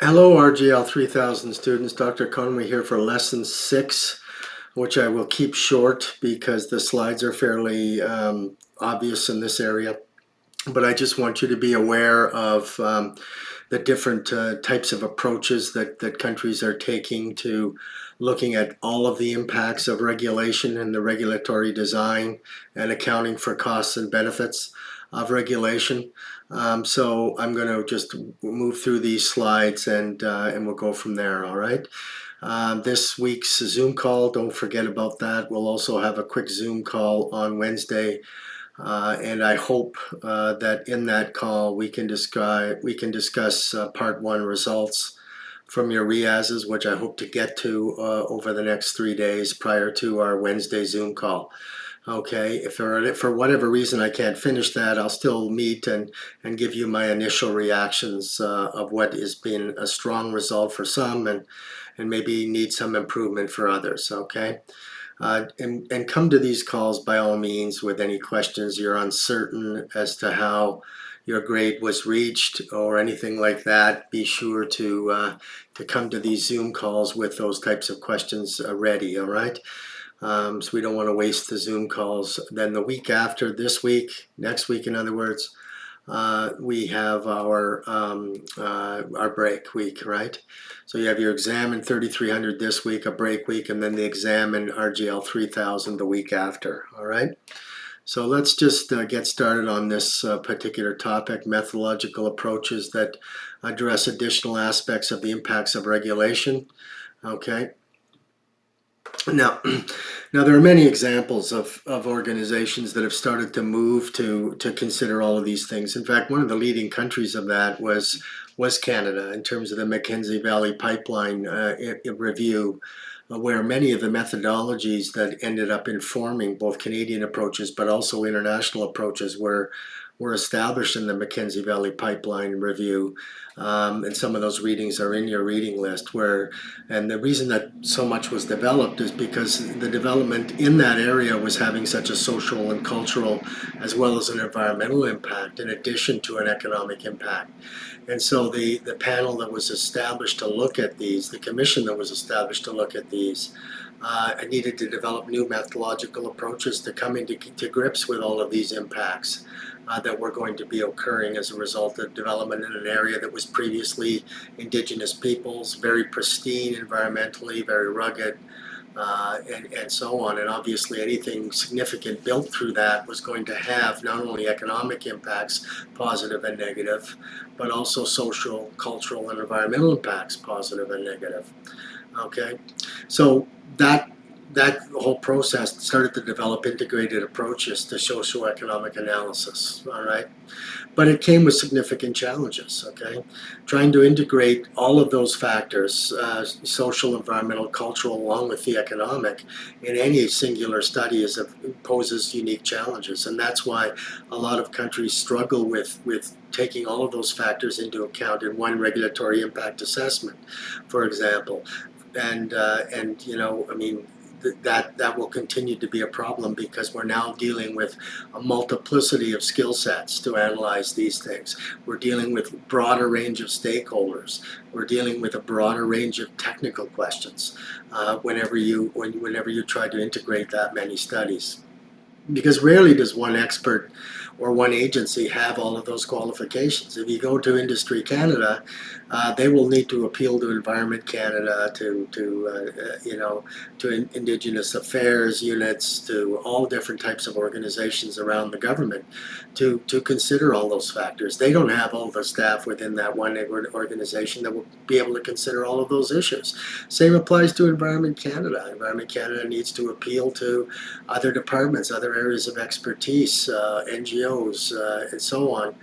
Hello, RGL3000 students. Dr. Conway here for lesson 6, which I will keep short because the slides are fairly obvious in this area. But I just want you to be aware of the different types of approaches that countries are taking to looking at all of the impacts of regulation and the regulatory design and accounting for costs and benefits of regulation. So I'm going to just move through these slides and we'll go from there, all right? This week's Zoom call, don't forget about that. We'll also have a quick Zoom call on Wednesday, and I hope that in that call we can discuss part 1 results from your RIASs, which I hope to get to over the next 3 days prior to our Wednesday Zoom call. Okay, if for whatever reason I can't finish that, I'll still meet and give you my initial reactions of what has been a strong result for some and maybe need some improvement for others. Okay, and come to these calls by all means with any questions you're uncertain as to how your grade was reached or anything like that. Be sure to come to these Zoom calls with those types of questions ready. All right. So we don't want to waste the Zoom calls. Then the week after, this week, next week, in other words, we have our break week, right? So you have your exam in 3300 this week, a break week, and then the exam in RGL 3000 the week after, all right? So let's just get started on this particular topic, methodological approaches that address additional aspects of the impacts of regulation, okay? Now, there are many examples of organizations that have started to move to consider all of these things. In fact, one of the leading countries of that was Canada in terms of the Mackenzie Valley Pipeline review, where many of the methodologies that ended up informing both Canadian approaches but also international approaches were established in the Mackenzie Valley Pipeline review. And some of those readings are in your reading list. And the reason that so much was developed is because the development in that area was having such a social and cultural as well as an environmental impact in addition to an economic impact. And so the panel that was established to look at these, the commission that was established to look at these, needed to develop new methodological approaches to come into grips with all of these impacts that were going to be occurring as a result of development in an area that was previously indigenous peoples, very pristine environmentally, very rugged, and so on. And obviously anything significant built through that was going to have not only economic impacts, positive and negative, but also social, cultural, and environmental impacts, positive and negative. Okay, so that whole process started to develop integrated approaches to socioeconomic analysis, all right? But it came with significant challenges, okay? Trying to integrate all of those factors, social, environmental, cultural, along with the economic, in any singular study poses unique challenges. And that's why a lot of countries struggle with taking all of those factors into account in one regulatory impact assessment, for example. And I mean, that will continue to be a problem because we're now dealing with a multiplicity of skill sets to analyze these things. We're dealing with a broader range of stakeholders. We're dealing with a broader range of technical questions whenever you try to integrate that many studies. Because rarely does one expert or one agency have all of those qualifications. If you go to Industry Canada, they will need to appeal to Environment Canada, to Indigenous Affairs units, to all different types of organizations around the government to consider all those factors. They don't have all the staff within that one organization that will be able to consider all of those issues. Same applies to Environment Canada. Environment Canada needs to appeal to other departments, other areas of expertise, NGOs, and so on,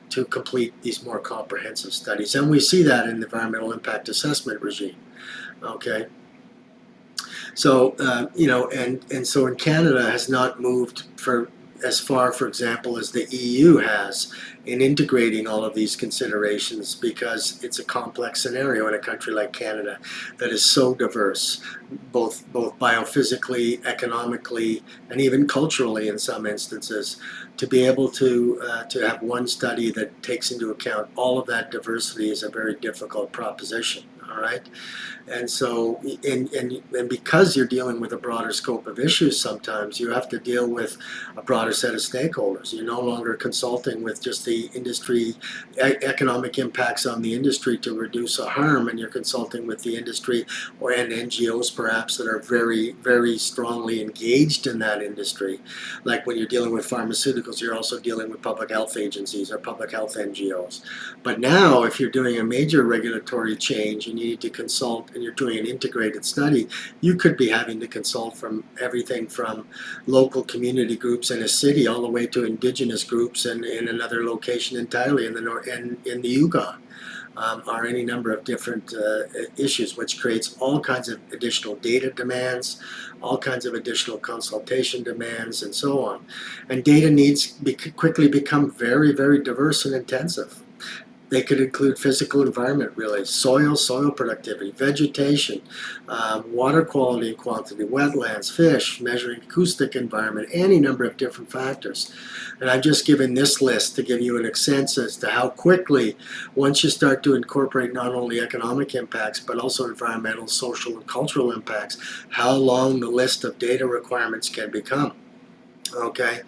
to complete these more comprehensive studies. And we see that in the environmental impact assessment regime. Okay. So, and so in Canada has not moved as far, for example, as the EU has in integrating all of these considerations, because it's a complex scenario in a country like Canada that is so diverse, both biophysically, economically, and even culturally in some instances. To be able to have one study that takes into account all of that diversity is a very difficult proposition. All right. And so, and because you're dealing with a broader scope of issues, sometimes you have to deal with a broader set of stakeholders. You're no longer consulting with just the industry, economic impacts on the industry to reduce a harm, and you're consulting with the industry and NGOs perhaps that are very, very strongly engaged in that industry. Like when you're dealing with pharmaceuticals, you're also dealing with public health agencies or public health NGOs. But now, if you're doing a major regulatory change and you need to consult and you're doing an integrated study, you could be having to consult from everything from local community groups in a city all the way to indigenous groups in another location entirely in the in the Yukon. Or any number of different issues, which creates all kinds of additional data demands, all kinds of additional consultation demands, and so on. And data needs quickly become very, very diverse and intensive. They could include physical environment, really, soil productivity, vegetation, water quality and quantity, wetlands, fish, measuring acoustic environment, any number of different factors. And I've just given this list to give you an sense as to how quickly, once you start to incorporate not only economic impacts, but also environmental, social, and cultural impacts, how long the list of data requirements can become. Okay,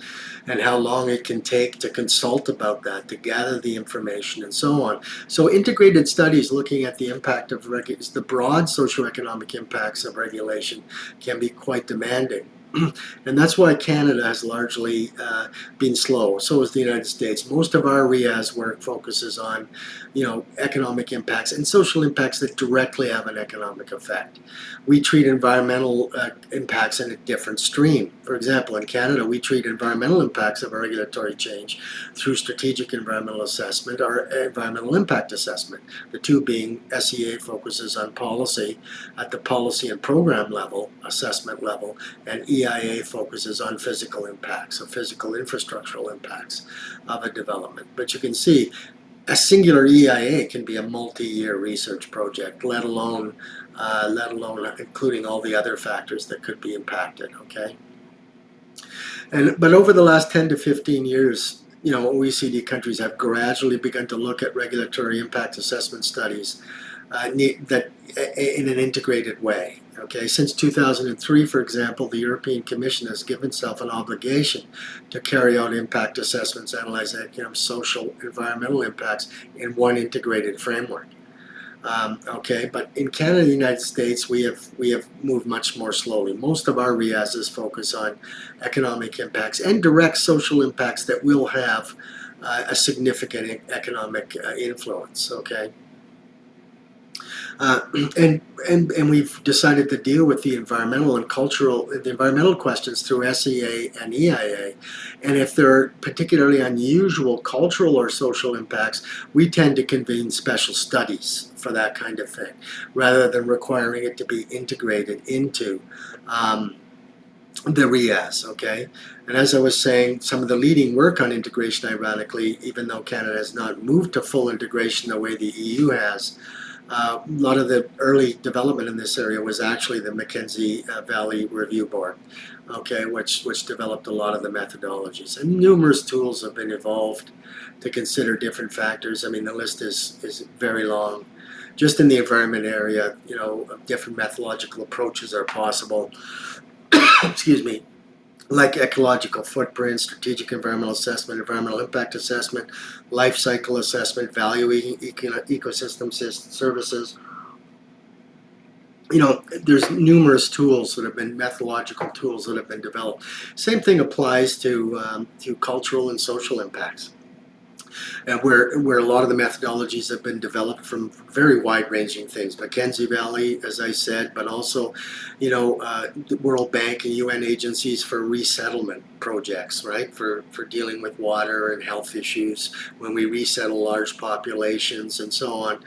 and how long it can take to consult about that, to gather the information, and so on. So integrated studies looking at the impact of the broad socioeconomic impacts of regulation can be quite demanding. And that's why Canada has largely been slow. So is the United States. Most of our RIAS work focuses on, economic impacts and social impacts that directly have an economic effect. We treat environmental impacts in a different stream. For example, in Canada, we treat environmental impacts of a regulatory change through strategic environmental assessment or environmental impact assessment. The two being SEA focuses on policy at the policy and program level, assessment level, and EIA focuses on physical impacts, so physical infrastructural impacts of a development. But you can see a singular EIA can be a multi-year research project, let alone including all the other factors that could be impacted. Okay, but over the last 10 to 15 years, OECD countries have gradually begun to look at regulatory impact assessment studies that in an integrated way. Okay, since 2003, for example, the European Commission has given itself an obligation to carry out impact assessments, analyze economic, social, environmental impacts in one integrated framework. Okay, but in Canada and the United States, we have moved much more slowly. Most of our RIASs focus on economic impacts and direct social impacts that will have a significant economic influence. Okay. And we've decided to deal with the environmental questions through SEA and EIA. And if there are particularly unusual cultural or social impacts, we tend to convene special studies for that kind of thing, rather than requiring it to be integrated into the RIAS. Okay, and as I was saying, some of the leading work on integration, ironically, even though Canada has not moved to full integration the way the EU has, a lot of the early development in this area was actually the Mackenzie Valley Review Board, okay, which developed a lot of the methodologies. And numerous tools have been evolved to consider different factors. I mean, the list is very long. Just in the environment area, different methodological approaches are possible. Excuse me. Like ecological footprint, strategic environmental assessment, environmental impact assessment, life cycle assessment, valuing ecosystem services. There's numerous tools that have been methodological tools that have been developed. Same thing applies to cultural and social impacts. And where a lot of the methodologies have been developed from very wide-ranging things. Mackenzie Valley, as I said, but also, the World Bank and UN agencies for resettlement projects, right? For dealing with water and health issues when we resettle large populations and so on.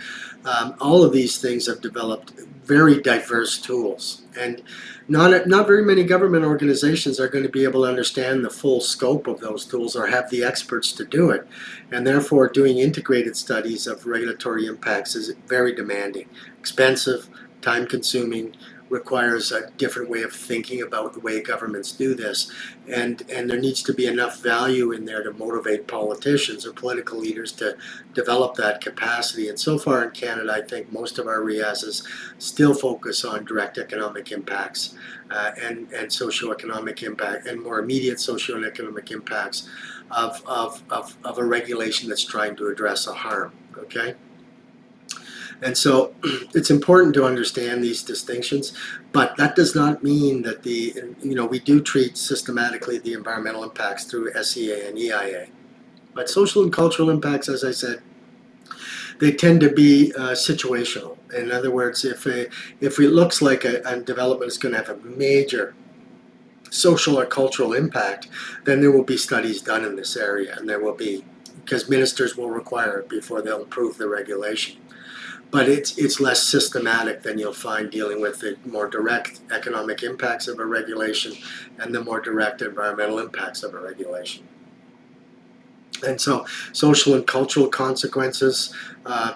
All of these things have developed very diverse tools. And not very many government organizations are going to be able to understand the full scope of those tools or have the experts to do it. And therefore, doing integrated studies of regulatory impacts is very demanding, expensive, time consuming, requires a different way of thinking about the way governments do this. And there needs to be enough value in there to motivate politicians or political leaders to develop that capacity. And so far in Canada, I think most of our RIASs still focus on direct economic impacts and socioeconomic impact and more immediate socioeconomic impacts of a regulation that's trying to address a harm. Okay? And so it's important to understand these distinctions, but that does not mean that we do treat systematically the environmental impacts through SEA and EIA. But social and cultural impacts, as I said, they tend to be situational. In other words, if it looks like a development is going to have a major social or cultural impact, then there will be studies done in this area, and there will be, because ministers will require it before they'll approve the regulation. But it's less systematic than you'll find dealing with the more direct economic impacts of a regulation and the more direct environmental impacts of a regulation. And so social and cultural consequences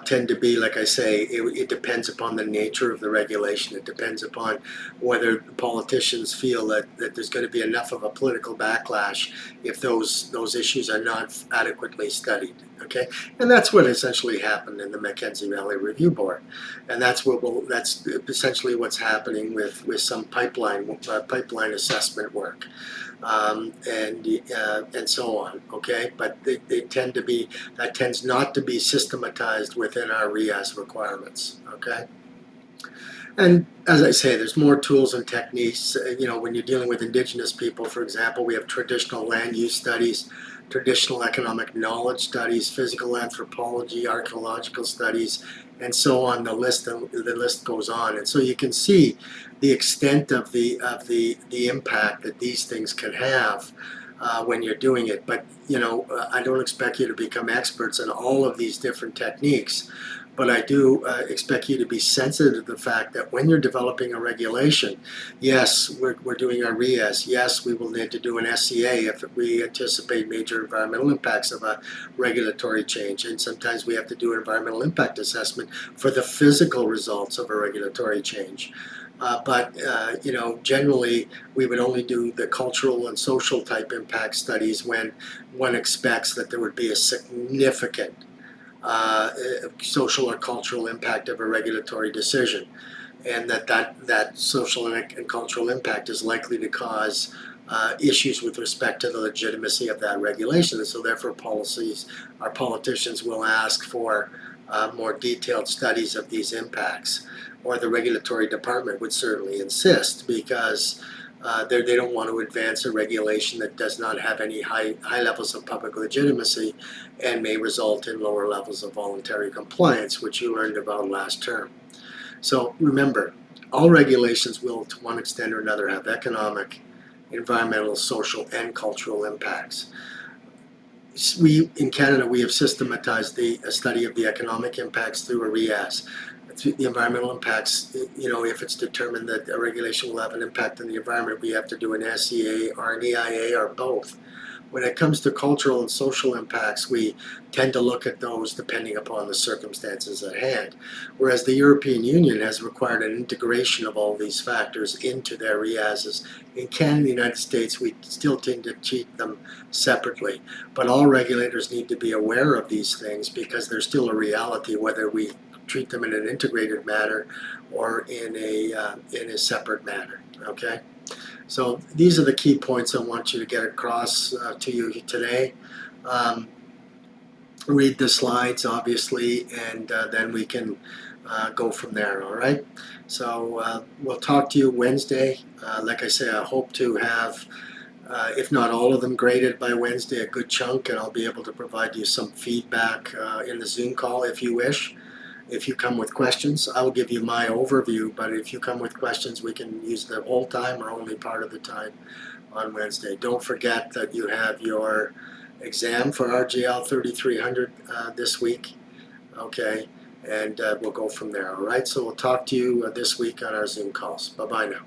tend to be, like I say, it depends upon the nature of the regulation. It depends upon whether politicians feel that there's going to be enough of a political backlash if those issues are not adequately studied. Okay, and that's what essentially happened in the Mackenzie Valley Review Board, and that's essentially what's happening with some pipeline assessment work. And so on. Okay, but they tend to be that tends not to be systematized within our RIAS requirements. Okay, and as I say, there's more tools and techniques. When you're dealing with Indigenous people, for example, we have traditional land use studies, traditional economic knowledge studies, physical anthropology, archaeological studies, and so on. The list goes on, and so you can see the extent of the impact that these things can have when you're doing it. But I don't expect you to become experts in all of these different techniques. But I do expect you to be sensitive to the fact that when you're developing a regulation, yes, we're doing our RIAS. Yes, we will need to do an SEA if we anticipate major environmental impacts of a regulatory change. And sometimes we have to do an environmental impact assessment for the physical results of a regulatory change. But generally, we would only do the cultural and social type impact studies when one expects that there would be a significant social or cultural impact of a regulatory decision, and that social and cultural impact is likely to cause issues with respect to the legitimacy of that regulation. And so therefore our politicians will ask for more detailed studies of these impacts, or the regulatory department would certainly insist, because they don't want to advance a regulation that does not have any high levels of public legitimacy and may result in lower levels of voluntary compliance, which you learned about last term. So remember, all regulations will, to one extent or another, have economic, environmental, social, and cultural impacts. In Canada, we have systematized the study of the economic impacts through a RIAS. The environmental impacts, if it's determined that a regulation will have an impact on the environment, we have to do an SEA or an EIA or both. When it comes to cultural and social impacts, we tend to look at those depending upon the circumstances at hand. Whereas the European Union has required an integration of all these factors into their RIASs. In Canada and the United States, we still tend to treat them separately. But all regulators need to be aware of these things, because there's still a reality whether we treat them in an integrated manner or in a separate manner. Okay, so these are the key points I want you to get across to you today. Read the slides, obviously, and then we can go from there. All right, so we'll talk to you Wednesday. Like I say, I hope to have, if not all of them graded by Wednesday, a good chunk, and I'll be able to provide you some feedback in the Zoom call if you wish. If you come with questions, I will give you my overview, but if you come with questions, we can use the whole time or only part of the time on Wednesday. Don't forget that you have your exam for RGL 3300 this week, okay? and we'll go from there. All right, so we'll talk to you this week on our Zoom calls. Bye-bye now.